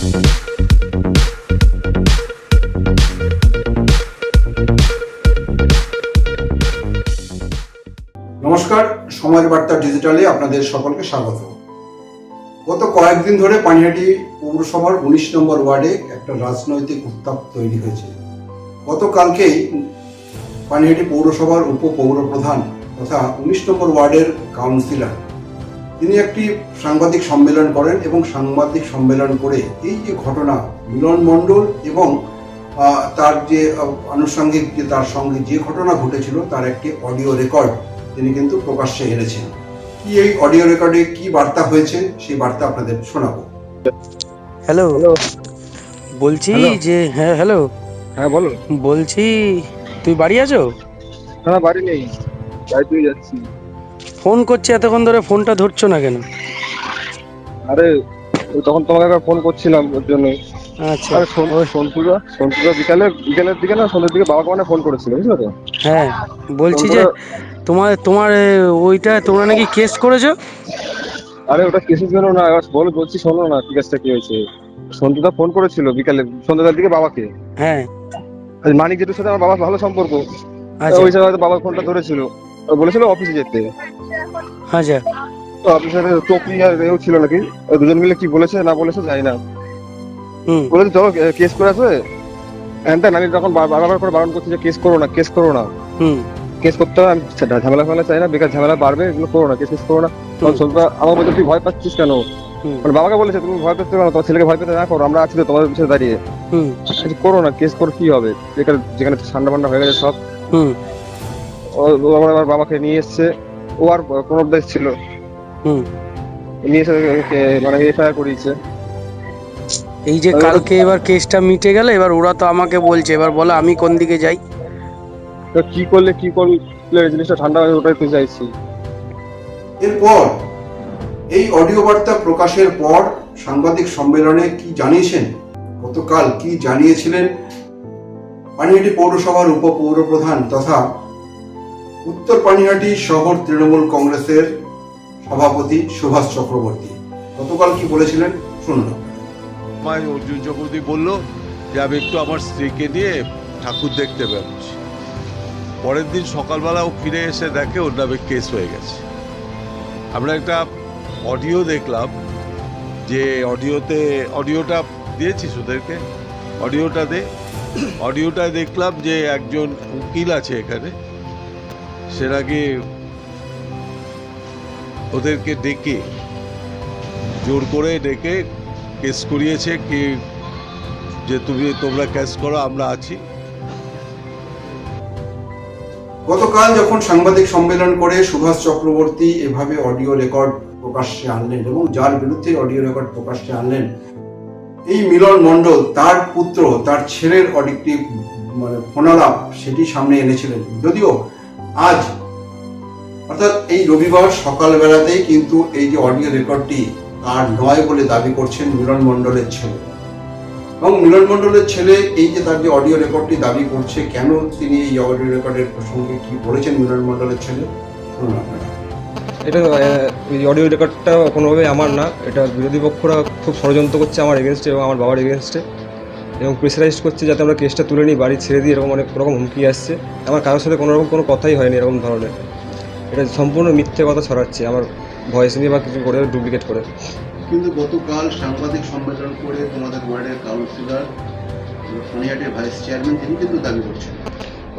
নমস্কার, সময়ের বার্তা ডিজিটালে আপনাদের সকলকে স্বাগত। গত কয়েকদিন ধরে পানিহাটি পৌরসভার 19 নম্বর ওয়ার্ডে একটা রাজনৈতিক উত্তাপ তৈরি হয়েছে। গতকালকেই পানিহাটি পৌরসভার উপপৌরপ্রধান তথা 19 নম্বর ওয়ার্ডের কাউন্সিলর তিনি একটি সাংবাদিক সম্মেলন করেন এবং সাংবাদিক সম্মেলন করে এই যে ঘটনা মিলন মণ্ডল এবং তার যে আনুষঙ্গিক যে তার সঙ্গে যে ঘটনা ঘটেছিল তার একটি অডিও রেকর্ড তিনি কিন্তু প্রকাশ্যে এনেছেন। কি এই অডিও রেকর্ডে কি বার্তা হয়েছে সেই বার্তা আপনাদের শোনাবো। হ্যালো, বলছি যে হ্যালো, হ্যাঁ বলো। বলছি তুই বাড়ি আছো? না, বাড়ি নেই, বাড়িতেই যাচ্ছি। ফোন করছি এতক্ষণ ধরে, ফোনটা ধরছো না কেন? আরে তখন তোমাকে একবার ফোন করছিলাম ওর জন্য। আচ্ছা, আরে সন্তুদা বিকেলের দিকে না, সন্ধ্যের দিকে বাবাকে মানে ফোন করেছিল, বুঝলো তো? হ্যাঁ, বলছি যে তোমার ওইটা তোমরা নাকি কেস করেছো? আরে ওটা কেসের জন্য না, এবার বলছি শোনো না কেসটা কি হয়েছে। সন্তুদা ফোন করেছিল সন্ধ্যার দিকে বাবাকে। হ্যাঁ, মানিক জেঠুর সাথে আমার বাবার ভালো সম্পর্ক। আচ্ছা ওই সময় হয়তো বাবার ফোনটা ধরেছিল, বলেছিল অফিসে যেতে। আচ্ছা, তো অফিসের টপি আর এও ছিল নাকি, দুজন মিলে কি বলেছে না বলেছে জানি না। বলেছে চলো কেস করে আসবে। নানি তখন বারবার করে বারণ করছে যে কেস করো না, কেস করো না, কেস করতে হবে, আমি ঝামেলা ফামেলা চাই না, বেকার ঝামেলা বাড়বে, এগুলো করো না, কেস করো না। তখন সন্ধ্যা আমার বলছে তুই ভয় পাচ্ছিস কেন? মানে বাবাকে বলেছে তুমি ভয় পেতে কেন, তোমার ছেলেকে ভয় পেতে না করো, আমরা আছি তো তোমাদের পিছনে দাঁড়িয়ে, করো না, কেস করে কি হবে, বেকার যেখানে ঠান্ডা ফান্ডা হয়ে গেছে সব। আমার বাবাকে নিয়ে এসছে, ও আর কোনো দেশ ছিল, নিয়ে এসে মানে এফআইআর করিয়েছে। এই যে কালকে এবার কেসটা মিটে গেল, এবার ওরা তো আমাকে বলছে, এবার বলো আমি কোন দিকে যাই? কি করলে জিনিসটা ঠান্ডা হয়ে ওটাই তো চাইছি। এরপর এই অডিও বার্তা প্রকাশের পর সাংবাদিক সম্মেলনে কি জানিয়েছেন, গতকাল কি জানিয়েছিলেন পানিহাটি পৌরসভার উপপৌরপ্রধান তথা উত্তর পানিহাটি শহর তৃণমূল কংগ্রেসের সভাপতি সুভাষ চক্রবর্তী গতকাল কি বলেছিলেন শুনুন। অর্জুন চক্রবর্তী বললো যে আমি একটু আমার স্ত্রীকে নিয়ে ঠাকুর দেখতে বেরোচ্ছি। পরের দিন সকালবেলা ও ফিরে এসে দেখে ওর নামে কেস হয়ে গেছে। আমরা একটা অডিও দেখলাম, যে অডিওটা দিয়েছিস ওদেরকে, অডিওটায় দেখলাম যে একজন উকিল আছে এখানে, সে নাকি ওদেরকে ডেকে জোর করে ডেকে কেস করিয়েছে, কি যে তোমরা কেস করো, আমরা আছি। গতকাল যখন সাংবাদিক সম্মেলন করে সুভাষ চক্রবর্তী এভাবে অডিও রেকর্ড প্রকাশ্যে আনলেন এবং যার বিরুদ্ধে অডিও রেকর্ড প্রকাশ্যে আনলেন এই মিলন মণ্ডল, তার পুত্র, তার ছেলের অডিও মানে ফোনালাপ সেটি সামনে এনেছিলেন। যদিও আজ অর্থাৎ এই রবিবার সকালবেলাতেই কিন্তু এই যে অডিও রেকর্ডটি তার নয় বলে দাবি করছেন মিলন মণ্ডলের ছেলে। এবং মিলন মণ্ডলের ছেলে এই যে তার যে অডিও রেকর্ডটি দাবি করছে, কেন তিনি এই অডিও রেকর্ডের প্রসঙ্গে কি বলেছেন মিলন মণ্ডলের ছেলে শুনুন আপনারা। এটা এই অডিও রেকর্ডটা কোনোভাবে আমার না, এটা বিরোধী পক্ষরা খুব ষড়যন্ত্র করছে আমার এগেনস্টে এবং আমার বাবার এগেনস্টে, এবং প্রেসারাইজ করছে যাতে আমরা কেসটা তুলে নিই, বাড়ি ছেড়ে দিই, এরকম অনেক রকম হুমকি আসছে। আমার কারোর সাথে কোনো কথাই হয়নি এরকম ধরনের, এটা সম্পূর্ণ মিথ্যে কথা ছড়াচ্ছে আমার ভয়েস নিয়ে বা কিছু করে ডুপ্লিকেট করে। কিন্তু গতকাল সাংবাদিক সম্মেলন করে তোমাদের ওয়ার্ডের কাউন্সিলর পানিহাটির ভাইস চেয়ারম্যান তিনি কিন্তু দাবি করছেন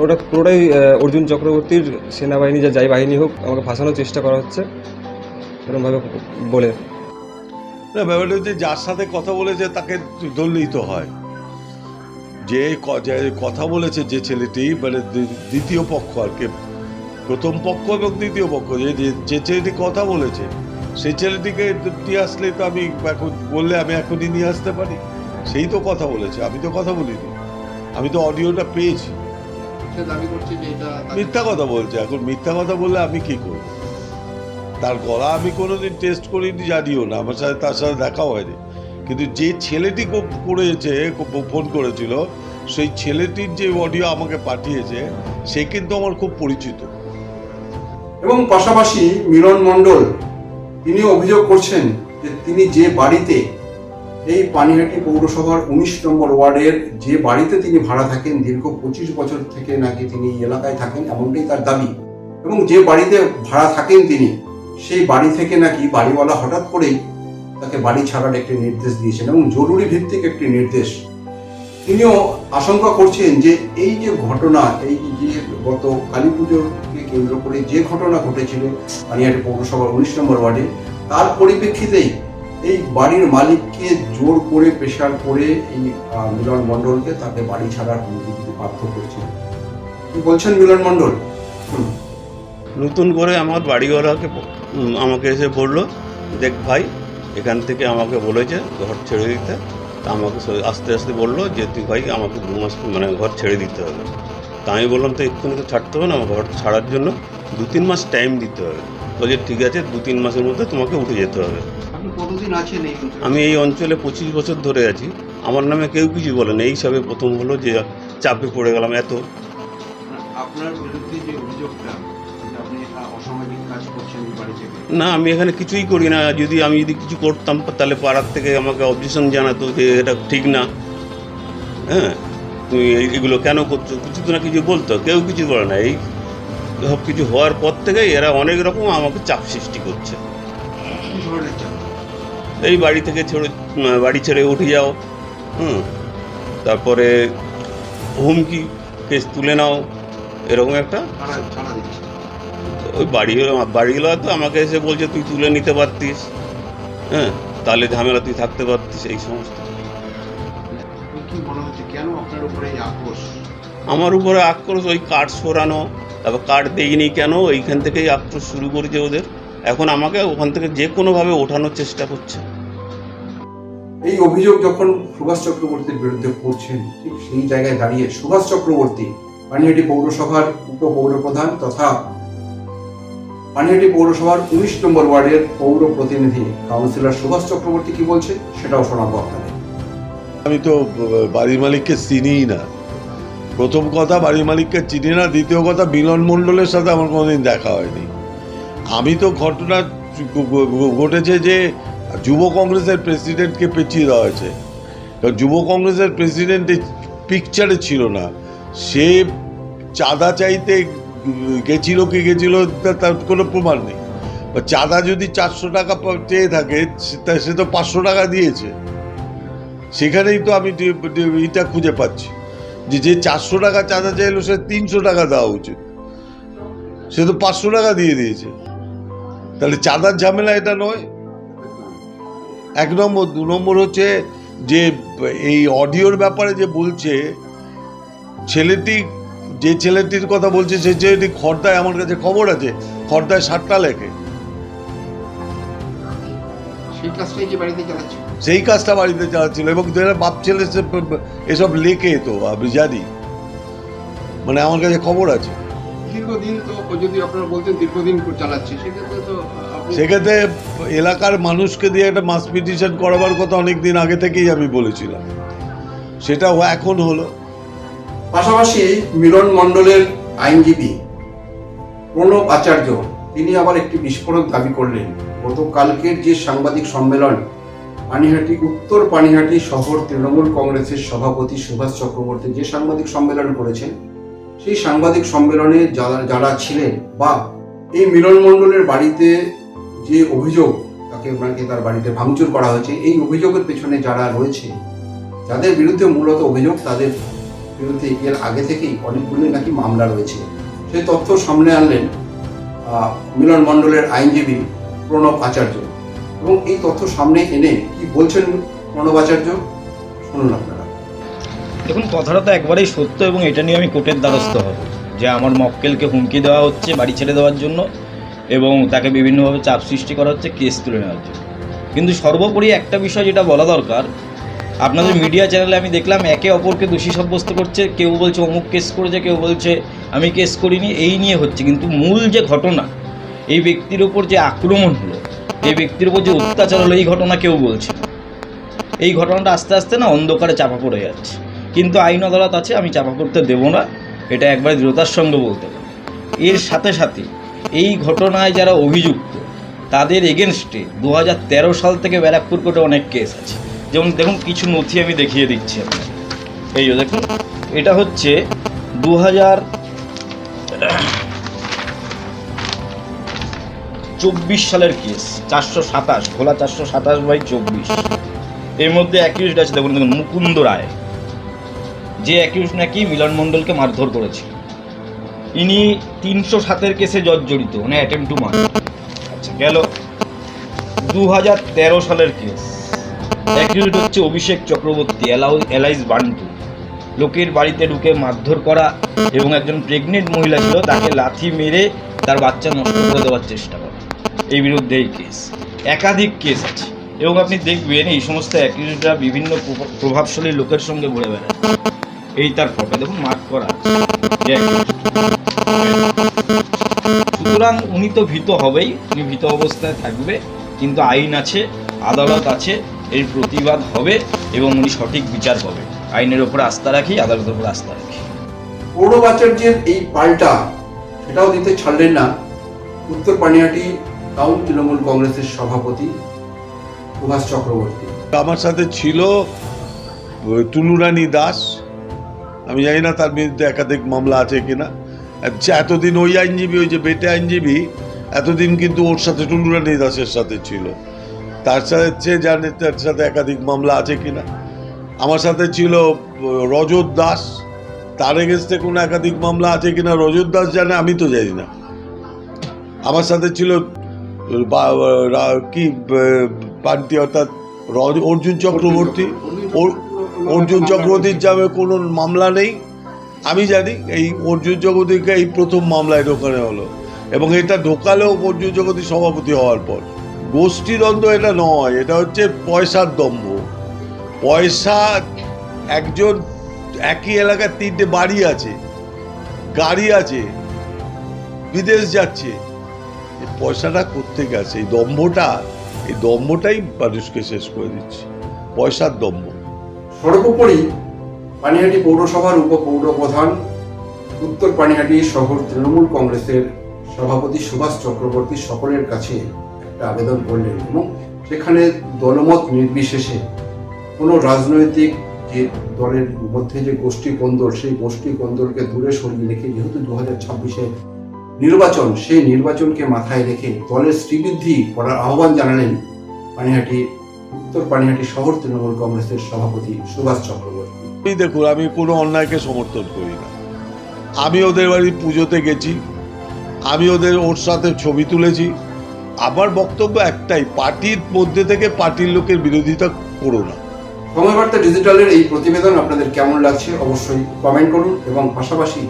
ওটা পুরোটাই অর্জুন চক্রবর্তীর সেনাবাহিনী যাই বাহিনী হোক আমাকে ফাঁসানোর চেষ্টা করা হচ্ছে এরকমভাবে বলে। না, ব্যাপারটা হচ্ছে যার সাথে কথা বলেছে তাকে ধরলেই তো হয়। যে কথা বলেছে যে ছেলেটি, মানে দ্বিতীয় পক্ষ আর কি, প্রথম পক্ষ এবং দ্বিতীয় পক্ষ, যে ছেলেটি কথা বলেছে সেই ছেলেটিকে নিয়ে আসলে তো আমি এখন বললে আমি এখনই নিয়ে আসতে পারি। সেই তো কথা বলেছে, আমি তো কথা বলিনি, আমি তো অডিওটা পেয়েছি। মিথ্যা কথা বলছে, এখন মিথ্যা কথা বললে আমি কি করব? তার গলা আমি কোনোদিন টেস্ট করিনি, জানিও না, আমার সাথে তার সাথে দেখাও হয়নি। কিন্তু যে ছেলেটি করেছে, ফোন করেছিল, সেই ছেলেটির যে অডিও আমাকে পাঠিয়েছে সে কিন্তু আমার খুব পরিচিত। এবং পাশাপাশি মিলন মণ্ডল তিনি অভিযোগ করছেন যে তিনি যে বাড়িতে এই পানিহাটি পৌরসভার 19 নম্বর ওয়ার্ডের যে বাড়িতে তিনি ভাড়া থাকেন, দীর্ঘ 25 বছর থেকে নাকি তিনি এই এলাকায় থাকেন, এমনটাই তার দাবি। এবং যে বাড়িতে ভাড়া থাকেন তিনি, সেই বাড়ি থেকে নাকি বাড়িওয়ালা হঠাৎ করেই তাকে বাড়ি ছাড়ার একটি নির্দেশ দিয়েছেন, এবং জরুরি ভিত্তিক একটি নির্দেশ। তিনিও আশঙ্কা করছেন যে এই যে ঘটনা, এই যে গত কালী পুজোকে কেন্দ্র করে যে ঘটনা ঘটেছিল পানিহাটি পৌরসভার 19 নম্বর ওয়ার্ডে, তার পরিপ্রেক্ষিতেই এই বাড়ির মালিককে জোর করে প্রেশার করে এই মিলন মণ্ডলকে তাকে বাড়ি ছাড়ার হুমকি দিতে বাধ্য করছে। কি বলছেন মিলন মণ্ডল? নতুন করে আমার বাড়িওয়ালাকে আমাকে এসে বললো, দেখ ভাই, এখান থেকে আমাকে বলেছে ঘর ছেড়ে দিতে। তা আমাকে আস্তে আস্তে বললো যে তুই ভাই আমাকে 2 মাস মানে ঘর ছেড়ে দিতে হবে। তা আমি বললাম তো এক্ষুনি তো ছাড়তে হবে না, ঘর ছাড়ার জন্য 2-3 মাস টাইম দিতে হবে। বলছে ঠিক আছে, 2-3 মাসের মধ্যে তোমাকে উঠে যেতে হবে। আপনি কতদিন আছেন এই অঞ্চলে? আমি এই অঞ্চলে 25 বছর ধরে আছি। আমার নামে কেউ কিছু বলে না, এই সবে প্রথম হলো যে চাপে পড়ে গেলাম এত। আপনার বিরুদ্ধে যে অভিযোগটা, আপনি অসামাজিক কাজ করছেন বাড়ি থেকে? না, আমি এখানে কিছুই করি না। আমি যদি কিছু করতাম তাহলে পাড়ার থেকে আমাকে অবজেকশন জানাতো যে এটা ঠিক না, হ্যাঁ তুমি এগুলো কেন করছো, কিছু তো না কিছু বলতো। কেউ কিছু বলে না। এই সব কিছু হওয়ার পর থেকে এরা অনেক রকম আমাকে চাপ সৃষ্টি করছে। কি ধরনের চাপ? এই বাড়ি ছেড়ে উঠে যাও, তারপরে হুমকি, কেস তুলে নাও, এরকম একটা। ছাড়া দিচ্ছে? ওই বাড়িগুলো তো আমাকে এসে বলছে তুই তুলে নিতে পারতিস, হ্যাঁ তাহলে ঝামেলা তুই থাকতে পারতিস, এই সমস্ত। কি মনে হচ্ছে কেন আপনার উপরে এই আক্রোশ? আমার উপরে আক্রোশ ওই কার্ড সরানো, তারপর কার্ড দেয়নি কেন, এইখান থেকেই আক্রোশ শুরু করেছে ওদের। এখন আমাকে ওখান থেকে যে কোনোভাবে ওঠানোর চেষ্টা করছে। এই অভিযোগ যখন সুভাষ চক্রবর্তীর বিরুদ্ধে করছেন, ঠিক সেই জায়গায় দাঁড়িয়ে সুভাষ চক্রবর্তী, পানিহাটি পৌরসভার উপপৌরপ্রধান তথা পানিহাটি পৌরসভার 19 নম্বর ওয়ার্ডের পৌর প্রতিনিধি কাউন্সিলর সুভাষ চক্রবর্তী কি বলছে সেটাও শোনাবো আপনাদের। আমি তো বাড়ির মালিককে চিনিই না। প্রথম কথা, বাড়ির মালিককে চিনি না। দ্বিতীয় কথা, মিলন মণ্ডলের সাথে আমার কোনোদিন দেখা হয়নি। আমি তো ঘটনা ঘটেছে যে যুব কংগ্রেসের প্রেসিডেন্টকে পেঁচিয়ে দেওয়া হয়েছে। কারণ যুব কংগ্রেসের প্রেসিডেন্ট পিকচারে ছিল না। সে চাঁদা চাইতে গেছিল কি গেছিল তার কোনো প্রমাণ নেই। চাঁদা যদি 400 টাকা চেয়ে থাকে, সে তো 500 টাকা দিয়েছে। সেখানেই তো আমি এটা খুঁজে পাচ্ছি যে 400 টাকা চাঁদা চাইলো সে 300 টাকা দেওয়া উচিত। সে তো 500 টাকা দিয়ে দিয়েছে। তাহলে চাঁদার ঝামেলা এটা নয়। 1 নম্বর। 2 নম্বর হচ্ছে যে এই অডিওর ব্যাপারে যে বলছে, যে ছেলেটির কথা বলছে সে ছেলেটি খর্দায়, আমার কাছে খবর আছে, খর্দায় 7টা লেখে। সেই কাজটাই যে বাড়িতে চালাচ্ছে, সেই কাজটা বাড়িতে চালাচ্ছিল। এবং যারা বাপ ছেলে এসব লেখে, তো আমি জানি, মানে আমার কাছে খবর আছে। দীর্ঘদিন তো, যদি আপনারা বলতেন দীর্ঘদিন চালাচ্ছে, সেক্ষেত্রে এলাকার মানুষকে দিয়ে একটা মাস পিটিশন করাবার কথা অনেক দিন আগে থেকেই আমি বলেছিলাম। সেটা এখন হলো। পাশাপাশি মিলন মণ্ডলের আইনজীবী প্রণব আচার্য, তিনি আবার একটি বিস্ফোরক দাবি করলেন। গতকালকের যে সাংবাদিক সম্মেলন পানিহাটি, উত্তর পানিহাটি শহর তৃণমূল কংগ্রেসের সভাপতি সুভাষ চক্রবর্তী যে সাংবাদিক সম্মেলন করেছেন, সেই সাংবাদিক সম্মেলনে যারা ছিলেন বা এই মিলন মণ্ডলের বাড়িতে যে অভিযোগ, তার বাড়িতে ভাঙচুর করা হয়েছে, এই অভিযোগের পেছনে যারা রয়েছে, যাদের বিরুদ্ধে মূলত অভিযোগ, তাদের বিরুদ্ধে এর আগে থেকেই অনেকগুলি নাকি মামলা রয়েছে। সেই তথ্য সামনে আনলেন মিলন মণ্ডলের আইনজীবী প্রণব আচার্য। এবং এই তথ্য সামনে এনে কি বলছেন প্রণব আচার্য, শুনুন আপনারা। দেখুন, কথাটা তো একবারেই সত্য, এবং এটা নিয়ে আমি কোর্টের দ্বারস্থ হব যে আমার মক্কেলকে হুমকি দেওয়া হচ্ছে বাড়ি ছেড়ে দেওয়ার জন্য, এবং তাকে বিভিন্নভাবে চাপ সৃষ্টি করা হচ্ছে কেস তুলে নেওয়ার জন্য। কিন্তু সর্বোপরি একটা বিষয় যেটা বলা দরকার, আপনাদের মিডিয়া চ্যানেলে আমি দেখলাম একে অপরকে দোষী সাব্যস্ত করছে। কেউ বলছে অমুক কেস করেছে, কেউ বলছে আমি কেস করিনি, এই নিয়ে হচ্ছে। কিন্তু মূল যে ঘটনা, এই ব্যক্তির ওপর যে আক্রমণ হলো, এই ব্যক্তির ওপর যে অত্যাচার হলো, এই ঘটনা কেউ বলছে না। এই ঘটনাটা আস্তে আস্তে না অন্ধকারে চাপা পড়ে যাচ্ছে। কিন্তু আইন আদালত আছে, আমি চাপা পড়তে দেবো না, এটা একবারে দৃঢ়তার সঙ্গে বলতে পারি। এর সাথে সাথে এই ঘটনায় যারা অভিযুক্ত, তাদের এগেনস্টে 2013 সাল থেকে ব্যারাকপুর কোর্টে অনেক কেস আছে। যেমন দেখুন কিছু নথি আমি দেখিয়ে দিচ্ছি আপনাকে। এই যে দেখুন, এটা হচ্ছে 2024 সালের কেস, 427 খোলা 427/24। এর মধ্যে অ্যাকিউজড আছে দেখুন মুকুন্দ রায়, যে অ্যাকিউজ নাকি মিলন মণ্ডলকে মারধর করেছিল। ইনি 307-এর কেসে জর্জরিত, মানে অ্যাটেম্প টু মার্ডার। আচ্ছা গেল 2013 সালের কেস, অ্যাকিউজড হচ্ছে অভিষেক চক্রবর্তী এলাইস বান্টু, লোকের বাড়িতে ঢুকে মারধর করা এবং একজন প্রেগনেন্ট মহিলা ছিল তাকে লাথি মেরে তার বাচ্চা নষ্ট করে দেওয়ার চেষ্টা করা, এই বিরুদ্ধে এই কেস। একাধিক কেস আছে এবং আপনি দেখবেন এই সমস্ত অ্যাকিউজডরা বিভিন্ন প্রভাবশালী লোকের সঙ্গে ঘুরে বেড়ায়। এই তার ফটো দেখুন, মার্ক করা আছে। সুতরাং উনি তো ভীত হবেই, উনি ভীত অবস্থায় থাকবে, কিন্তু আইন আছে, আদালত আছে, এর প্রতিবাদ হবে এবং উনি সঠিক বিচার পাবে। আইনের ওপর আস্থা রাখি, আদালতের উপর আস্থা রাখি। পৌর বাচ্চার এই পাল্টা সেটাও দিতে ছাড়লেন না উত্তর পানিহাটি টাউন তৃণমূল কংগ্রেসের সভাপতি সুভাষ চক্রবর্তী। আমার সাথে ছিল টুলুরানী দাস, আমি জানি না তার বিরুদ্ধে একাধিক মামলা আছে কিনা। আচ্ছা, এতদিন ওই আইনজীবী, ওই যে বেটে আইনজীবী, এতদিন কিন্তু ওর সাথে টুলুরানী দাসের সাথে ছিল। তার সাথে জানে তার সাথে একাধিক মামলা আছে কিনা। আমার সাথে ছিল রজত দাস, তার এগেনস্টে কোনো একাধিক মামলা আছে কিনা রজত দাস জানে, আমি তো জানি না। আমার সাথে ছিল কি পান্তি অর্থাৎ অর্জুন চক্রবর্তী। অর্জুন চক্রবর্তীর নামে কোনো মামলা নেই, আমি জানি। এই অর্জুন চক্রবর্তীকে এই প্রথম মামলায় ঢোকানো হলো, এবং এটা ঢোকালেও অর্জুন চক্রবর্তী সভাপতি হওয়ার পর। গোষ্ঠীদ্বন্দ্ব এটা নয়, এটা হচ্ছে পয়সার দম্ভ। পয়সা, একজন একই এলাকার 3টে বাড়ি আছে, গাড়ি আছে, বিদেশ যাচ্ছে, এই পয়সাটা কোত্থেকে আসে? এই দম্ভটাই মানুষকে শেষ করে দিচ্ছে, পয়সার দম্ভ। সর্বোপরি পানিহাটি পৌরসভার উপপৌর প্রধান, উত্তর পানিহাটি শহর তৃণমূল কংগ্রেসের সভাপতি সুভাষ চক্রবর্তী সকলের কাছে একটা আবেদন করলেন এবং সেখানে দলমত নির্বিশেষে কোনো রাজনৈতিক যে দলের মধ্যে যে গোষ্ঠী কোন্দল, সেই গোষ্ঠী কোন্দলকে দূরে সরিয়ে রেখে, যেহেতু 2026-এ নির্বাচন, সেই নির্বাচনকে মাথায় রেখে দলের শ্রীবৃদ্ধি করার আহ্বান জানালেন উত্তর পানিহাটি শহর তৃণমূল কংগ্রেসের সভাপতি সুভাষ চক্রবর্তী। দেখুন, আমি কোনো অন্যায়কে সমর্থন করি না। আমি ওদের বাড়ি পুজোতে গেছি, আমি ওর সাথে ছবি তুলেছি। আমার বক্তব্য একটাই, পার্টির মধ্যে থেকে পার্টির লোকের বিরোধিতা করো না। সময় বার্তা ডিজিটালের এই প্রতিবেদন আপনাদের কেমন লাগছে অবশ্যই কমেন্ট করুন এবং পাশাপাশি